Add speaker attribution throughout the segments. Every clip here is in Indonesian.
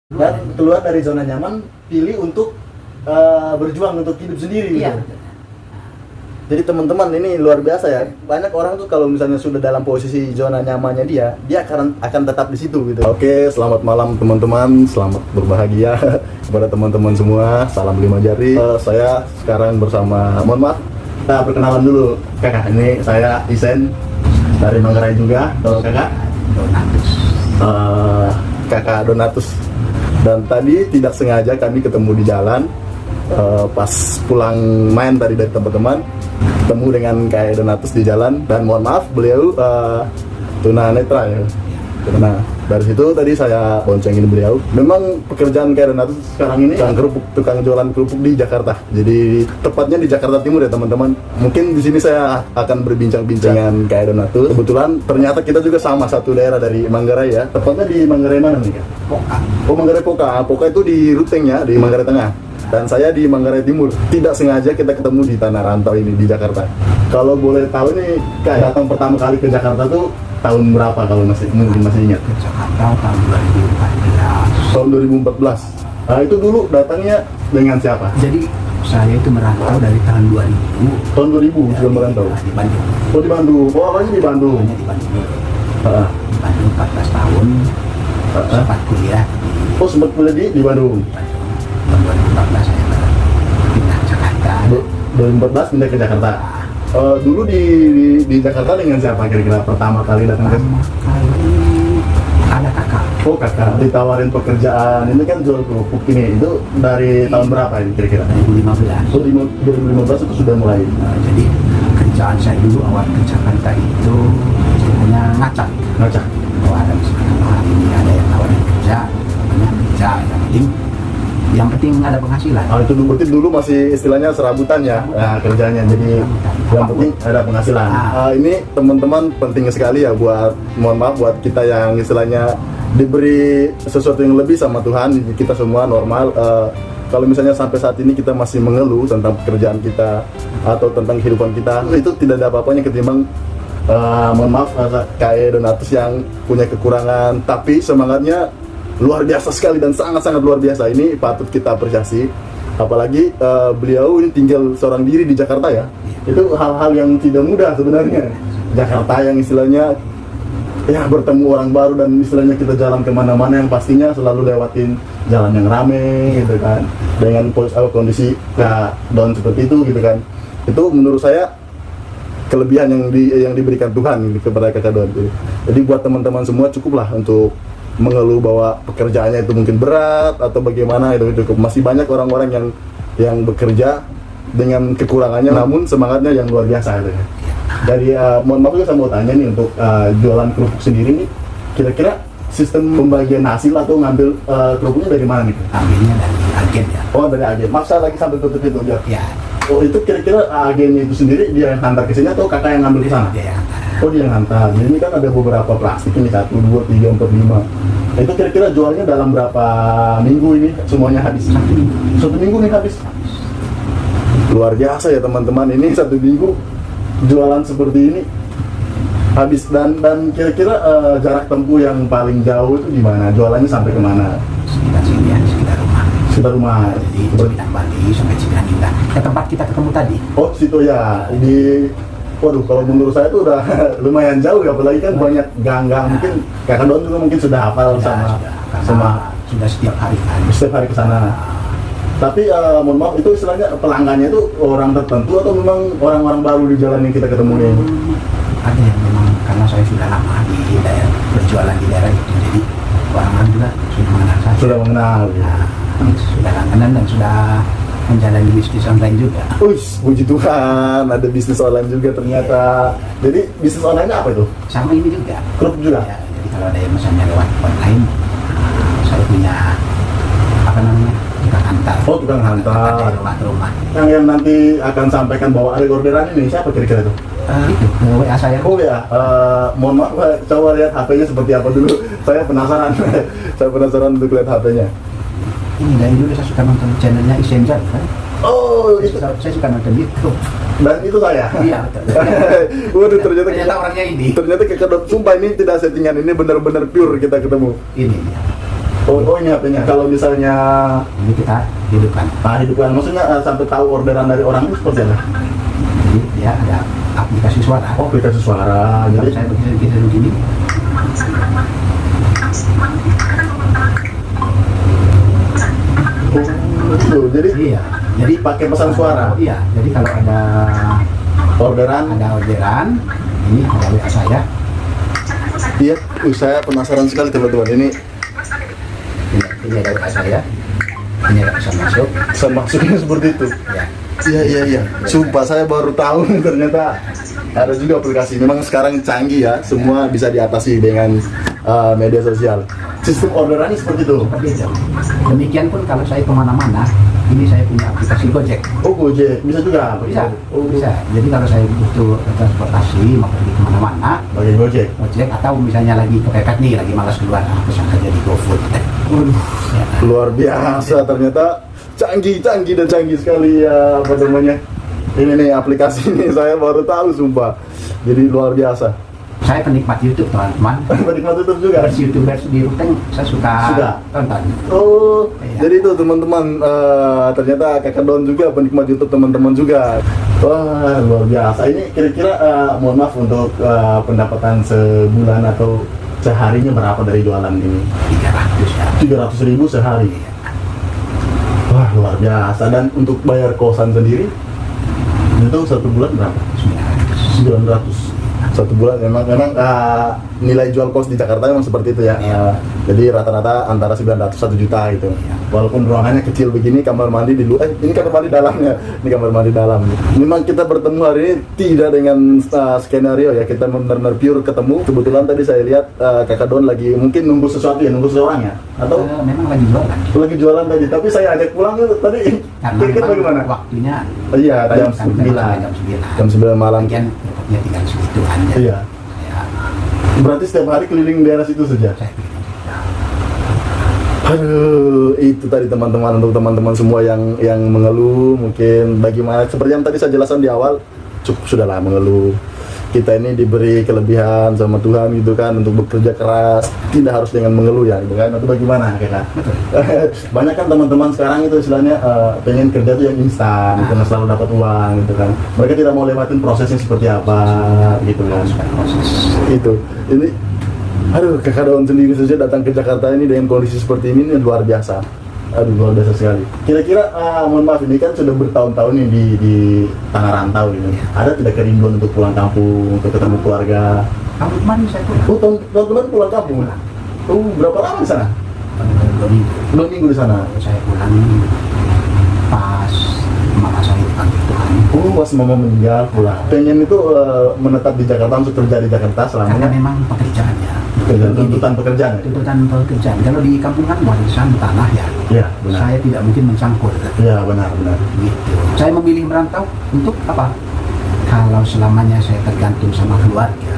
Speaker 1: Dan keluar dari zona nyaman, pilih untuk berjuang untuk hidup sendiri gitu.
Speaker 2: Iya.
Speaker 1: Jadi teman-teman ini luar biasa ya. Banyak orang tuh kalau misalnya sudah dalam posisi zona nyamannya dia akan tetap di situ gitu. Oke, selamat malam teman-teman, selamat berbahagia kepada teman-teman semua. Salam 5 jari. Saya sekarang bersama, mohon maaf, kita perkenalan dulu. Kakak, ini saya Isen dari Manggarai juga. Halo kakak.
Speaker 2: Donatus.
Speaker 1: Kakak Donatus. Dan tadi tidak sengaja kami ketemu di jalan. Pas pulang main tadi dari teman-teman, ketemu dengan Kak Donatus di jalan, dan mohon maaf beliau tunanetra ya. Nah, dari situ tadi saya boncengin beliau. Memang pekerjaan Kak Donatus sekarang ini tukang jualan kerupuk di Jakarta. Jadi tepatnya di Jakarta Timur ya teman-teman. Mungkin di sini saya akan berbincang-bincang dengan Kak Donatus. Kebetulan ternyata kita juga sama satu daerah dari Manggarai ya. Tepatnya di Manggarai mana nih Kak?
Speaker 2: Poka.
Speaker 1: Oh, Manggarai Poka. Poka itu di Ruteng ya, di Manggarai Tengah. Dan saya di Manggarai Timur. Tidak sengaja kita ketemu di tanah rantau ini di Jakarta. Kalau boleh tahu nih, Kak datang pertama kali ke Jakarta tuh tahun berapa kalau mungkin masih ingat?
Speaker 2: Ke Jakarta tahun 2014.
Speaker 1: Tahun 2014. Nah, itu dulu datangnya dengan siapa?
Speaker 2: Jadi saya itu merantau dari tahun 2000.
Speaker 1: Tahun 2000 sudah merantau.
Speaker 2: Di Bandung.
Speaker 1: Oh, di Bandung. Oh, awalnya di Bandung.
Speaker 2: Awalnya di Bandung dulu.
Speaker 1: Ah,
Speaker 2: Di Bandung 14 tahun. Sempat kuliah
Speaker 1: oh, sempat kuliah di Bandung.
Speaker 2: di Bandung. Tahun 2014 saya pindah Jakarta.
Speaker 1: 2014 pindah ke Jakarta. Dulu di Jakarta dengan siapa kira-kira pertama kali datang ke?
Speaker 2: Pertama kali ada kakak.
Speaker 1: Oh, kakak ditawarin pekerjaan ini kan jual kerupuk ini, itu dari tahun berapa ini kira-kira?
Speaker 2: 2015.
Speaker 1: Oh, di 2015 itu sudah mulai.
Speaker 2: Jadi kerjaan saya dulu awal ke Jakarta itu hanya ngacak.
Speaker 1: Ngacak.
Speaker 2: Kalau ada misalkan hari ini ada yang nawarin kerja, namanya kerja, yang penting ada penghasilan.
Speaker 1: Itu berarti dulu masih istilahnya serabutan ya, kerjanya. Jadi yang penting ada penghasilan. Ini teman-teman penting sekali ya mohon maaf buat kita yang istilahnya diberi sesuatu yang lebih sama Tuhan. Kita semua normal. Kalau misalnya sampai saat ini kita masih mengeluh tentang pekerjaan kita atau tentang kehidupan kita, itu tidak ada apa-apanya ketimbang mohon maaf Kak Donatus yang punya kekurangan, tapi semangatnya luar biasa sekali dan sangat-sangat luar biasa. Ini patut kita apresiasi. Apalagi beliau ini tinggal seorang diri di Jakarta ya. Itu hal-hal yang tidak mudah sebenarnya. Jakarta yang istilahnya ya bertemu orang baru, dan istilahnya kita jalan kemana-mana yang pastinya selalu lewatin jalan yang rame gitu kan. Dengan kondisi down seperti itu gitu kan. Itu menurut saya kelebihan yang diberikan Tuhan kepada Kakak Don. Jadi buat teman-teman semua cukuplah untuk mengeluh bahwa pekerjaannya itu mungkin berat atau bagaimana, itu cukup. Masih banyak orang-orang yang bekerja dengan kekurangannya namun semangatnya yang luar biasa gitu. Dari mohon maaf juga saya mau tanya nih, untuk jualan kerupuk sendiri nih, kira-kira sistem pembagian hasil atau ngambil kerupuknya dari mana nih?
Speaker 2: Ambilnya dari agen ya.
Speaker 1: Oh, dari agen. Maksa lagi sampai tutup itu ya?
Speaker 2: Ya.
Speaker 1: Oh, itu kira-kira agennya itu sendiri dia yang hantar ke sini atau kakak yang ngambil ke sana?
Speaker 2: Dia yang antar.
Speaker 1: Oh, dia yang hantar. Jadi ini kan ada beberapa plastik ini, 1, 2, 3, 4, 5. Nah, itu kira-kira jualnya dalam berapa minggu ini semuanya habis?
Speaker 2: 1 minggu.
Speaker 1: 1 minggu nih habis. Luar biasa ya teman-teman, ini 1 minggu jualan seperti ini habis. Dan kira-kira jarak tempuh yang paling jauh itu di mana? Jualannya sampai kemana?
Speaker 2: Sekitar sini ya, sekitar rumah.
Speaker 1: Sekitar rumah.
Speaker 2: Jadi Cipinang Bali sampai Ciganjur. Ke tempat kita ketemu tadi.
Speaker 1: Oh, situ ya. Waduh, kalau menurut saya itu udah lumayan jauh ya, apalagi kan banyak gang-gang. Mungkin Kakak Don juga mungkin sudah hafal
Speaker 2: Sudah setiap hari kan.
Speaker 1: setiap hari ke sana. Tapi mohon maaf, itu istilahnya pelanggannya itu orang tertentu atau memang orang-orang baru di jalan yang kita ketemu ini?
Speaker 2: Ada yang memang karena saya sudah lama di daerah berjualan di daerah itu, jadi orang-orang juga sudah mengenal saya.
Speaker 1: Sudah mengenal. Ya.
Speaker 2: Sudah langganan dan sudah menjalani bisnis online juga.
Speaker 1: Puji Tuhan, ada bisnis online juga ternyata. Jadi bisnis online apa itu?
Speaker 2: Sama ini juga.
Speaker 1: Kerupuk juga?
Speaker 2: Ya, jadi kalau ada yang misalnya lewat online, saya punya apa namanya, tukang hantar.
Speaker 1: Oh, tukang hantar.
Speaker 2: Dari rumah ke rumah.
Speaker 1: Yang nanti akan sampaikan bahwa ada orderan ini siapa kira-kira itu?
Speaker 2: Itu WA saya.
Speaker 1: Oh ya, mohon maaf, coba lihat HP-nya seperti apa dulu. Saya penasaran. Saya penasaran untuk lihat HP-nya.
Speaker 2: Ini dari dulu saya suka nonton channelnya Isenja kan.
Speaker 1: Oh, itu.
Speaker 2: Saya suka nonton YouTube.
Speaker 1: Dan itu saya.
Speaker 2: Iya betul.
Speaker 1: Waduh, ternyata
Speaker 2: orangnya ini.
Speaker 1: Ternyata Kakak Don, sumpah ini tidak settingan, ini benar-benar pure kita ketemu.
Speaker 2: Ini dia.
Speaker 1: Oh ini HP-nya. Kalau misalnya
Speaker 2: Ini kita hidupkan.
Speaker 1: hidupkan, maksudnya sampai tahu orderan dari orang itu seperti apa?
Speaker 2: Jadi dia ada aplikasi suara.
Speaker 1: Oh, aplikasi suara.
Speaker 2: Kalau
Speaker 1: Jadi
Speaker 2: saya begini.
Speaker 1: jadi
Speaker 2: Iya. Jadi
Speaker 1: pakai pesan suara.
Speaker 2: Iya. Jadi kalau ada
Speaker 1: Orderan.
Speaker 2: ini ada WA saya.
Speaker 1: Iya, saya penasaran sekali teman-teman. Ini
Speaker 2: Ini ada WA saya. Ini ada pesan masuk.
Speaker 1: pesan masuknya seperti itu.
Speaker 2: Ya.
Speaker 1: Iya. Sumpah saya baru tahu ternyata ada juga aplikasi. Memang sekarang canggih ya, semua bisa diatasi dengan media sosial. Sistem orderannya seperti itu.
Speaker 2: Seperti itu. Demikian pun kalau saya kemana-mana, ini saya punya aplikasi Gojek.
Speaker 1: Oh, Gojek bisa juga.
Speaker 2: Bisa,
Speaker 1: Oh,
Speaker 2: bisa. Jadi kalau saya butuh transportasi, mau pergi kemana-mana,
Speaker 1: pakai Gojek.
Speaker 2: Gojek atau misalnya lagi kepepet nih, lagi malas keluar, pesan aja di GoFood. Ya.
Speaker 1: Luar biasa ternyata canggih sekali ya apa namanya. Ini nih aplikasi ini saya baru tahu sumpah. Jadi luar biasa.
Speaker 2: Saya penikmat YouTube teman-teman.
Speaker 1: Penikmat YouTube juga.
Speaker 2: YouTubers di Ruteng saya suka tonton.
Speaker 1: Oh,
Speaker 2: Iya.
Speaker 1: jadi itu teman-teman ternyata Kakak Don juga penikmat YouTube teman-teman juga. Wah, luar biasa. Ini kira-kira mohon maaf untuk pendapatan sebulan atau seharinya berapa dari jualan ini?
Speaker 2: 300 ya.
Speaker 1: 300.000 sehari. Wah, luar biasa. Dan untuk bayar kosan sendiri itu satu bulan berapa? 900. Satu bulan memang nilai jual kos di Jakarta memang seperti itu ya. Jadi rata-rata antara 900 1 juta gitu. Walaupun ruangannya kecil begini, kamar mandi di luar. Ini kamar mandi dalamnya. Ini kamar mandi dalam. Memang kita bertemu hari ini tidak dengan skenario ya. Kita benar-benar pure ketemu. Kebetulan tadi saya lihat Kakak Don lagi mungkin nunggu sesuatu ya, nunggu seseorang ya. Atau
Speaker 2: Memang lagi jualan.
Speaker 1: lagi jualan tadi. Tapi saya ajak pulang tadi.
Speaker 2: Karena
Speaker 1: Kira-kira
Speaker 2: memang
Speaker 1: bagaimana?
Speaker 2: waktunya
Speaker 1: Iya, jam
Speaker 2: sampai
Speaker 1: 9.
Speaker 2: jam 9.
Speaker 1: Jam 9 malam.
Speaker 2: Bagian repotnya tinggal segitu aja.
Speaker 1: Iya.
Speaker 2: Ya,
Speaker 1: Berarti setiap hari keliling daerah situ saja.
Speaker 2: saya pikir.
Speaker 1: Aduh, itu tadi teman-teman, untuk teman-teman semua yang mengeluh mungkin bagaimana seperti yang tadi saya jelaskan di awal, cukup sudahlah mengeluh. Kita ini diberi kelebihan sama Tuhan gitu kan untuk bekerja keras, tidak harus dengan mengeluh ya gitu kan, atau bagaimana kakak?
Speaker 2: Betul.
Speaker 1: Banyak kan teman-teman sekarang itu istilahnya pengen kerja tuh yang instan, gitu, selalu dapat uang gitu kan. Mereka tidak mau lewatin prosesnya seperti apa gitu kan.
Speaker 2: Proses.
Speaker 1: Itu ini aduh, Kakak Don sendiri saja datang ke Jakarta ini dengan kondisi seperti ini luar biasa. Aduh, luar biasa sekali. Kira-kira mohon maaf, ini kan sudah bertahun-tahun nih di tanah rantau gitu. Ada tidak kerinduan untuk pulang kampung, untuk ketemu keluarga?
Speaker 2: Tahun kemarin saya pulang.
Speaker 1: Oh, tahun kemarin pulang kampung. Oh, berapa lama di sana?
Speaker 2: 2 minggu.
Speaker 1: 2 minggu di sana.
Speaker 2: Saya pulang pas mama saya dipanggil Tuhan.
Speaker 1: Oh, pas mama meninggal pulang. Pengen itu menetap di Jakarta, untuk kerja di Jakarta
Speaker 2: Karena
Speaker 1: selamanya.
Speaker 2: memang pekerjaannya.
Speaker 1: Tuntutan pekerjaan. Ya?
Speaker 2: Tuntutan pekerjaan. Kalau di kampung kan warisan tanah ya.
Speaker 1: Iya, benar.
Speaker 2: Saya tidak mungkin mencangkul.
Speaker 1: Iya, benar.
Speaker 2: Gitu. Saya memilih merantau untuk apa? Kalau selamanya saya tergantung sama keluarga,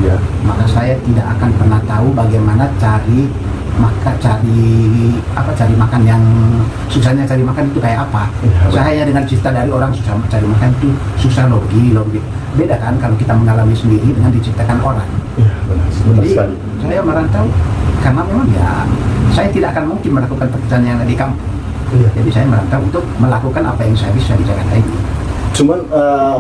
Speaker 1: Iya.
Speaker 2: maka saya tidak akan pernah tahu bagaimana cari makan yang susahnya cari makan itu kayak apa.
Speaker 1: Ya,
Speaker 2: Saya dengan cerita dari orang susah cari makan itu susah logi. Beda kan kalau kita mengalami sendiri dengan diceritakan orang.
Speaker 1: Iya, benar
Speaker 2: Jadi
Speaker 1: sekali.
Speaker 2: saya merantau karena memang ya saya tidak akan mungkin melakukan pekerjaan yang ada di kampung.
Speaker 1: Iya.
Speaker 2: Jadi saya merantau untuk melakukan apa yang saya bisa di Jakarta ini.
Speaker 1: Cuman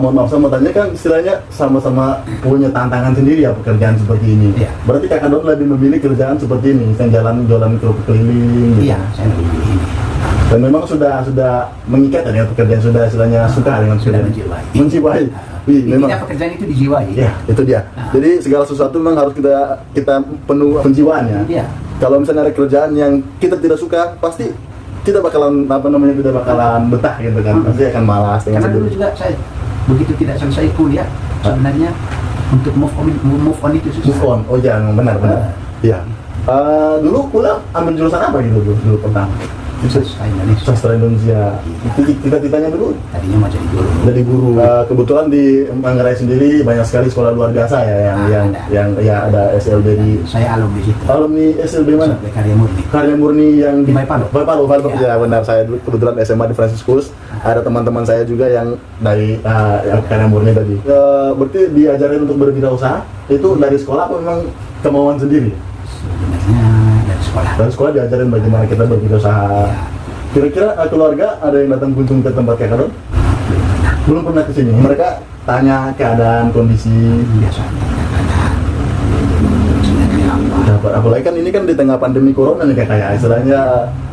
Speaker 1: mohon maaf, saya mau tanya kan istilahnya sama-sama punya tantangan sendiri ya pekerjaan seperti ini.
Speaker 2: Iya.
Speaker 1: Berarti Kakak Don lebih memilih kerjaan seperti ini, yang jualan kerupuk keliling. Gitu.
Speaker 2: Iya, saya lebih pilih ini.
Speaker 1: Dan memang sudah mengikat ya pekerjaan, sudah istilahnya suka dengan
Speaker 2: Sudah
Speaker 1: pekerjaan.
Speaker 2: menjiwai.
Speaker 1: Menjiwai. Wih, memang.
Speaker 2: Intinya pekerjaan itu dijiwai.
Speaker 1: Ya, itu dia. Jadi segala sesuatu memang harus kita penuh penjiwaan ya.
Speaker 2: Iya.
Speaker 1: Kalau misalnya ada kerjaan yang kita tidak suka, pasti tidak bakalan tidak bakalan betah gitu kan. Pasti akan malas dengan
Speaker 2: Karena dulu
Speaker 1: sendiri.
Speaker 2: juga saya begitu tidak selesai kuliah, sebenarnya untuk move on itu susah.
Speaker 1: Move on. Oh ya, benar. Iya. Dulu kuliah ambil jurusan apa gitu dulu pertama?
Speaker 2: Sastra Indonesia.
Speaker 1: Sastra Indonesia. Cita-citanya dulu
Speaker 2: Tadinya mau jadi guru.
Speaker 1: jadi guru. Kebetulan di Manggarai sendiri banyak sekali sekolah luar biasa ya yang ya ada SLB di
Speaker 2: Saya alumni situ.
Speaker 1: alumni SLB mana?
Speaker 2: Sampai Karya Murni.
Speaker 1: Karya Murni yang
Speaker 2: Di Baipalo.
Speaker 1: Baipalo.
Speaker 2: Ya.
Speaker 1: Ya benar, saya dulu kebetulan SMA di Franciscus. Ada teman-teman saya juga yang dari Karya Murni tadi. Berarti diajarin untuk berwirausaha itu dari sekolah apa memang kemauan sendiri?
Speaker 2: Sebenarnya dari sekolah.
Speaker 1: Dan sekolah diajarin bagaimana kita berwirausaha.
Speaker 2: Ya.
Speaker 1: Kira-kira keluarga ada yang datang kunjung ke tempat Kakak Don? Belum pernah ke sini. Mereka tanya keadaan, kondisi.
Speaker 2: Biasanya tanya kayak apa.
Speaker 1: Dapat. Apalagi kan ini kan di tengah pandemi corona nih Kakak ya. Istilahnya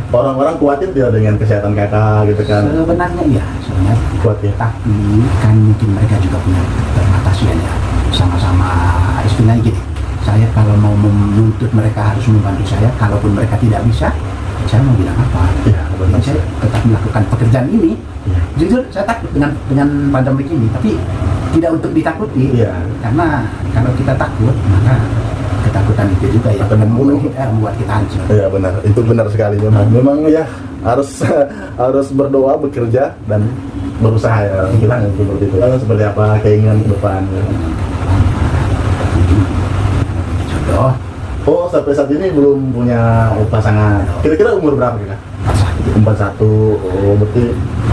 Speaker 1: orang-orang khawatir tidak dengan kesehatan Kakak gitu kan.
Speaker 2: Sebenarnya iya, sebenarnya
Speaker 1: Khawatir.
Speaker 2: tapi kan mungkin mereka juga punya keterbatasan ya. Sama-sama istilahnya gini. Saya kalau mau menuntut mereka harus membantu saya, kalaupun mereka tidak bisa, saya mau bilang apa?
Speaker 1: Iya, benar.
Speaker 2: Jadi saya tetap melakukan pekerjaan ini.
Speaker 1: Iya.
Speaker 2: Jujur saya takut dengan pandemi ini, tapi tidak untuk ditakuti.
Speaker 1: Iya.
Speaker 2: Karena kalau kita takut, maka ketakutan itu juga ya
Speaker 1: Akan membunuh.
Speaker 2: membuat kita hancur.
Speaker 1: Iya benar, itu benar sekali memang. Memang ya harus harus berdoa, bekerja dan berusaha ya. Kita seperti itu. Lalu seperti apa keinginan ke depan?
Speaker 2: Jodoh,
Speaker 1: Oh sampai saat ini belum punya pasangan. Kira-kira umur berapa Kakak? 41. Oh berarti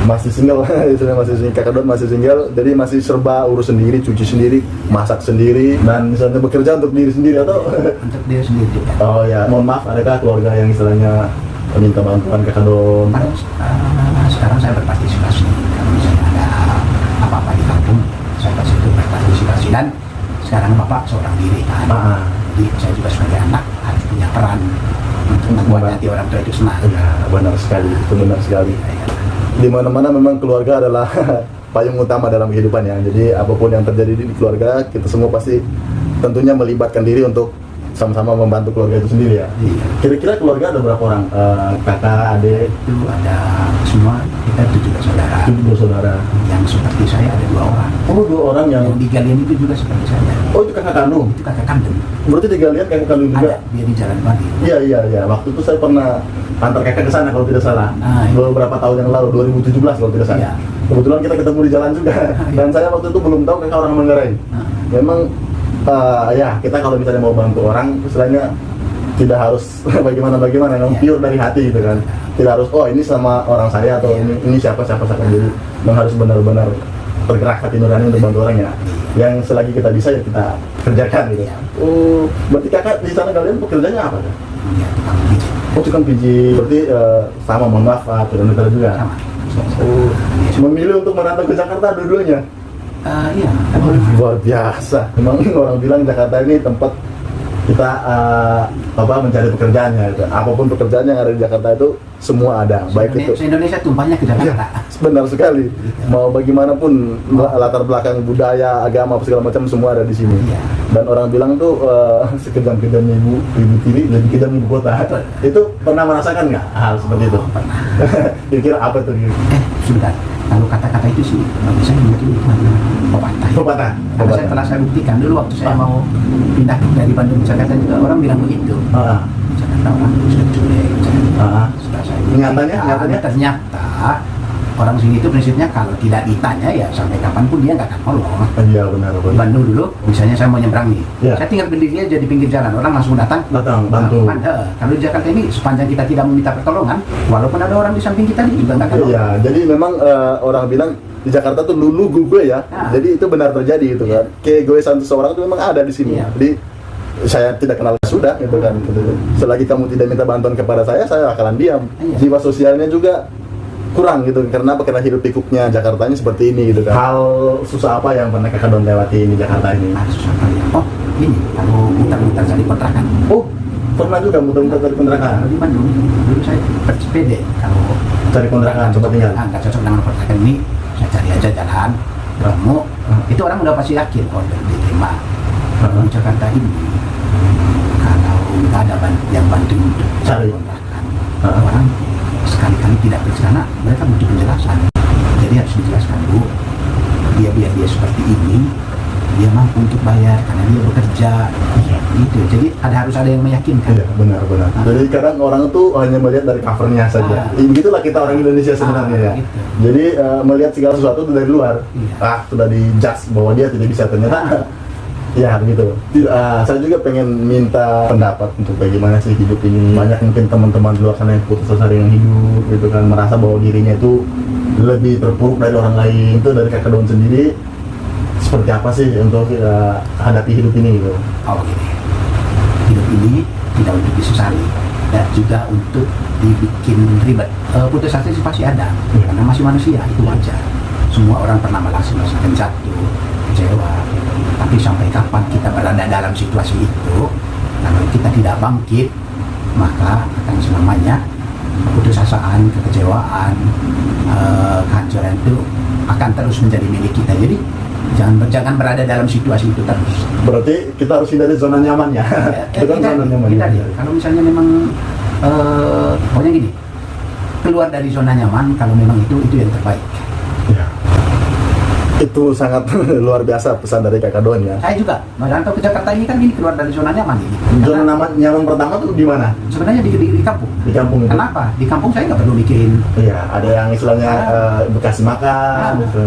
Speaker 1: masih single. Istilahnya masih single. Kakak Don masih single. Jadi masih serba urus sendiri, cuci sendiri, masak sendiri, dan misalnya bekerja untuk diri sendiri atau?
Speaker 2: untuk diri sendiri juga.
Speaker 1: Oh ya, mohon maaf, adakah keluarga yang istilahnya minta bantuan Kakak Don?
Speaker 2: Sekarang saya berpartisipasi. Kalau misalnya ada apa-apa di kampung, saya pasti ikut berpartisipasi. Dan sekarang bapak seorang diri kan. Jadi saya juga sebagai anak harus punya peran untuk membuat hati orang tua itu senang.
Speaker 1: Ya benar sekali, itu benar sekali.
Speaker 2: Ya.
Speaker 1: Di mana-mana memang keluarga adalah payung utama dalam kehidupannya. Jadi apapun yang terjadi di keluarga, kita semua pasti tentunya melibatkan diri untuk sama-sama membantu keluarga itu sendiri ya.
Speaker 2: Iya.
Speaker 1: Kira-kira keluarga ada berapa orang? Kakak, adik,
Speaker 2: Itu ada semua, kita itu juga saudara.
Speaker 1: itu dua saudara.
Speaker 2: Yang seperti saya ada 2 orang.
Speaker 1: Oh 2 orang yang.
Speaker 2: Yang di Galian itu juga seperti saya.
Speaker 1: Oh itu kakak kandung.
Speaker 2: Itu kakak kandung.
Speaker 1: Berarti di Galian kakak kandung juga.
Speaker 2: Ada dia di Jalan Bali.
Speaker 1: Iya. Waktu itu saya pernah antar kakak ke sana kalau tidak salah.
Speaker 2: Iya.
Speaker 1: Beberapa tahun yang lalu, 2017 kalau tidak salah.
Speaker 2: Iya.
Speaker 1: Kebetulan kita ketemu di jalan juga. Dan saya waktu itu belum tahu kakak orang Manggarai. Memang ya kita kalau misalnya mau bantu orang, istilahnya tidak harus bagaimana, memang
Speaker 2: Iya.
Speaker 1: pure dari hati gitu kan. Tidak harus oh ini sama orang saya atau
Speaker 2: Iya.
Speaker 1: ini siapa. Jadi memang harus benar-benar bergerak hati nurani untuk bantu orang ya. Yang selagi kita bisa ya kita kerjakan gitu.
Speaker 2: Iya.
Speaker 1: Oh, berarti kakak di sana kalian pekerjaannya apa tuh?
Speaker 2: Dia tukang pijit.
Speaker 1: Oh tukang pijit. Berarti sama mohon maaf tunanetra juga.
Speaker 2: Sama.
Speaker 1: Oh, memilih untuk merantau ke Jakarta dua-duanya.
Speaker 2: Iya.
Speaker 1: Oh, luar biasa. Memang orang bilang Jakarta ini tempat kita mencari pekerjaannya. Gitu. Apapun pekerjaan yang ada di Jakarta itu semua ada. Baik itu.
Speaker 2: Indonesia tumpahnya ke
Speaker 1: Ya,
Speaker 2: Jakarta.
Speaker 1: benar sekali. Mau bagaimanapun latar belakang budaya, agama, segala macam semua ada di sini.
Speaker 2: Iya.
Speaker 1: Dan orang bilang tuh sekejam-kejamnya ibu tiri lebih kejam ibu kota.
Speaker 2: Betul.
Speaker 1: Itu pernah merasakan nggak hal seperti itu?
Speaker 2: Pernah.
Speaker 1: Kira-kira apa tuh?
Speaker 2: Sebentar. Kalau kata-kata itu sih, bagi saya mungkin itu hanya pepatah.
Speaker 1: Pepatah.
Speaker 2: Karena saya telah saya buktikan dulu waktu saya mau pindah dari Bandung ke Jakarta juga orang bilang begitu. Jakarta orang sudah cuek. Setelah saya
Speaker 1: Nyatanya?
Speaker 2: ternyata orang sini itu prinsipnya kalau tidak ditanya ya sampai kapanpun dia nggak akan nolong.
Speaker 1: Iya benar.
Speaker 2: Di Bandung dulu, misalnya saya mau nyebrang nih,
Speaker 1: Ya.
Speaker 2: saya tinggal berdiri aja di pinggir jalan, orang langsung datang.
Speaker 1: Bantu.
Speaker 2: Kalau di Jakarta ini sepanjang kita tidak meminta pertolongan, walaupun ada orang di samping kita dia juga nggak akan nolong.
Speaker 1: Iya, jadi memang orang bilang di Jakarta tuh lulu gue ya.
Speaker 2: Nah.
Speaker 1: Jadi itu benar terjadi gitu kan. Keegoisan seseorang itu memang ada di sini.
Speaker 2: Iya.
Speaker 1: Jadi saya tidak kenal sudah gitu kan. Selagi kamu tidak minta bantuan kepada saya akan diam.
Speaker 2: Iya.
Speaker 1: Jiwa sosialnya juga kurang gitu karena hiruk pikuknya Jakartanya seperti ini gitu kan. Hal susah apa yang pernah Kakak Don lewati di Jakarta ini?
Speaker 2: Susah kali ya. Oh, ini kalau muter-muter cari kontrakan.
Speaker 1: Oh, pernah juga muter-muter cari kontrakan.
Speaker 2: Kalau di Bandung, dulu saya bersepeda. Kalau
Speaker 1: Cari kontrakan, coba tinggal.
Speaker 2: nggak cocok dengan kontrakan ini, saya cari aja jalan, ketemu. Itu orang udah pasti yakin kalau diterima. Kalau di Jakarta ini, kalau nggak ada yang bantu untuk cari kontrakan, orang sekali-kali tidak bercerita, mereka butuh penjelasan. Jadi harus dijelaskan dulu. Dia seperti ini, dia mampu untuk bayar karena dia bekerja. Gitu. Jadi harus ada yang meyakinkan.
Speaker 1: Iya, benar. Jadi kadang orang tuh hanya melihat dari covernya saja. Begitulah kita orang Indonesia sebenarnya ya.
Speaker 2: Gitu.
Speaker 1: Jadi melihat segala sesuatu itu dari luar.
Speaker 2: Iya.
Speaker 1: Sudah dijudge bahwa dia tidak bisa ternyata. Ya begitu. Saya juga pengen minta pendapat untuk bagaimana sih hidup ini. Banyak mungkin teman-teman di luar sana yang putus asa dengan hidup, gitu kan, merasa bahwa dirinya itu lebih terpuruk dari orang lain. Itu dari Kakak Don sendiri seperti apa sih untuk hadapi hidup ini gitu?
Speaker 2: Oh gini, hidup ini tidak untuk disesali, ada juga untuk dibikin ribet. Putus asa sih pasti ada, karena masih manusia, itu wajar. Semua orang pernah merasakan jatuh, kecewa. Tapi sampai kapan kita berada dalam situasi itu, kalau kita tidak bangkit, maka akan selamanya keputusasaan, kekecewaan, kehancuran itu akan terus menjadi milik kita. Jadi jangan berada dalam situasi itu terus.
Speaker 1: Berarti kita harus hindari zona nyamannya. Bukan zona nyaman.
Speaker 2: Kalau misalnya memang pokoknya gini, keluar dari zona nyaman kalau memang itu yang terbaik.
Speaker 1: Ya. Itu sangat luar biasa pesan dari Kakak Don ya.
Speaker 2: Saya juga merantau ke Jakarta ini kan ini keluar dari zona nyaman ini.
Speaker 1: Zona nyaman pertama tuh di mana?
Speaker 2: Sebenarnya di kampung.
Speaker 1: Di kampung itu.
Speaker 2: Kenapa? Di kampung saya nggak perlu mikirin.
Speaker 1: Iya, ada yang istilahnya bekas makan, gitu.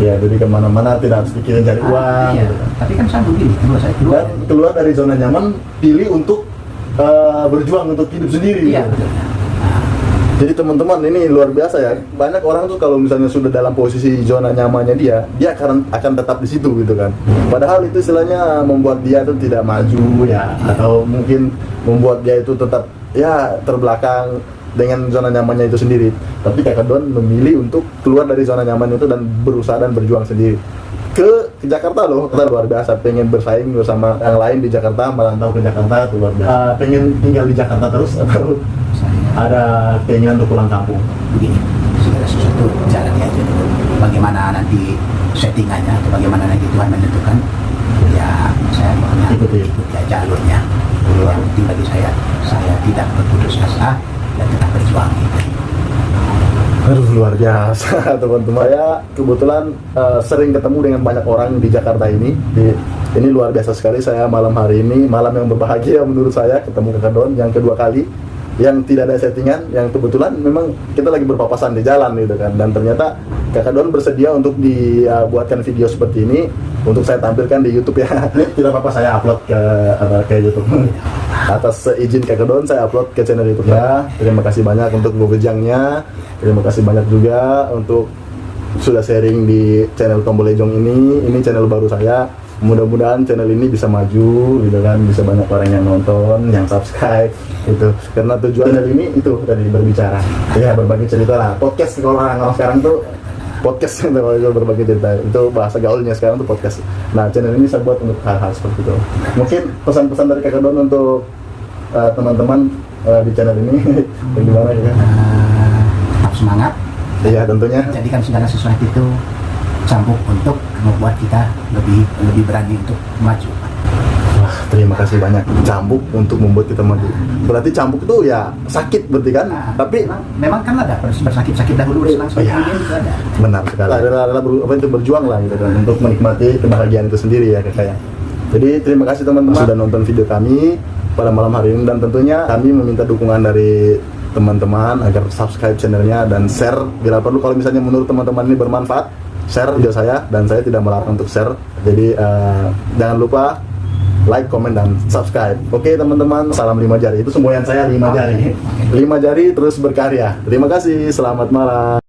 Speaker 1: Ya, jadi kemana-mana tidak harus pikirin cari uang.
Speaker 2: Iya.
Speaker 1: Gitu.
Speaker 2: Tapi kan saya begini, saya
Speaker 1: Dan keluar dari zona nyaman, pilih untuk berjuang untuk hidup sendiri.
Speaker 2: Iya,
Speaker 1: gitu.
Speaker 2: betul.
Speaker 1: Jadi teman-teman ini luar biasa ya. Banyak orang tuh kalau misalnya sudah dalam posisi zona nyamannya dia akan tetap di situ gitu kan. Padahal itu istilahnya membuat dia tuh tidak maju ya, atau mungkin membuat dia itu tetap ya terbelakang dengan zona nyamannya itu sendiri. Tapi Kakak Don memilih untuk keluar dari zona nyaman itu dan berusaha dan berjuang sendiri. Ke Jakarta loh, kita luar biasa, pengen bersaing bersama yang lain di Jakarta, merantau ke Jakarta tuh luar biasa. Pengen tinggal di Jakarta terus atau ada keinginan untuk pulang kampung?
Speaker 2: Begini, segala sesuatu jalani aja dulu. Bagaimana nanti settingannya atau bagaimana nanti Tuhan menentukan, ya saya pokoknya ikuti aja jalurnya. Yang penting bagi saya tidak berputus asa dan tetap berjuang gitu.
Speaker 1: Aduh, luar biasa teman-teman. Saya kebetulan sering ketemu dengan banyak orang di Jakarta ini. Ini luar biasa sekali. Saya malam hari ini, malam yang berbahagia menurut saya, ketemu Kakak Don yang kedua kali, yang tidak ada settingan, yang kebetulan memang kita lagi berpapasan di jalan gitu kan. Dan ternyata Kakak Don bersedia untuk dibuatkan video seperti ini untuk saya tampilkan di YouTube ya. Tidak apa-apa, saya upload ke YouTube. Atas izin Kakak Don, saya upload ke channel YouTube ya. Terima kasih banyak untuk gojangnya. Terima kasih banyak juga untuk sudah sharing di channel Tombol Lejong ini. Ini channel baru saya. Mudah-mudahan channel ini bisa maju gitu kan, bisa banyak orang yang nonton, yang subscribe itu. Karena tujuan channel ini itu dari berbicara. Ya, berbagi cerita lah. Podcast kalau orang sekarang tuh podcast itu berbagi cerita. Itu bahasa gaulnya sekarang tuh podcast. Nah, channel ini saya buat untuk hal-hal seperti itu. Mungkin pesan-pesan dari Kakak Don untuk teman-teman di channel ini bagaimana ya?
Speaker 2: Tetap semangat.
Speaker 1: Iya, tentunya.
Speaker 2: Jadikan segala sesuatu itu cambuk untuk membuat kita lebih berani untuk maju.
Speaker 1: Wah, terima kasih banyak. Cambuk untuk membuat kita maju. Berarti cambuk itu ya sakit berarti kan?
Speaker 2: Nah,
Speaker 1: tapi
Speaker 2: memang kan ada bersakit-sakit dahulu, bersenang-senang kemudian itu ada.
Speaker 1: Benar sekali. Adalah itu berjuang lah gitu kan, untuk menikmati kebahagiaan itu sendiri ya kakak ya. Jadi terima kasih teman-teman sudah nonton video kami pada malam hari ini, dan tentunya kami meminta dukungan dari teman-teman agar subscribe channelnya dan share bila perlu. Kalau misalnya menurut teman-teman ini bermanfaat, share video saya, dan saya tidak melarang untuk share. Jadi jangan lupa like, komen, dan subscribe. Oke teman-teman, salam 5 jari. Itu semboyan saya 5 jari. 5 jari terus berkarya. Terima kasih, selamat malam.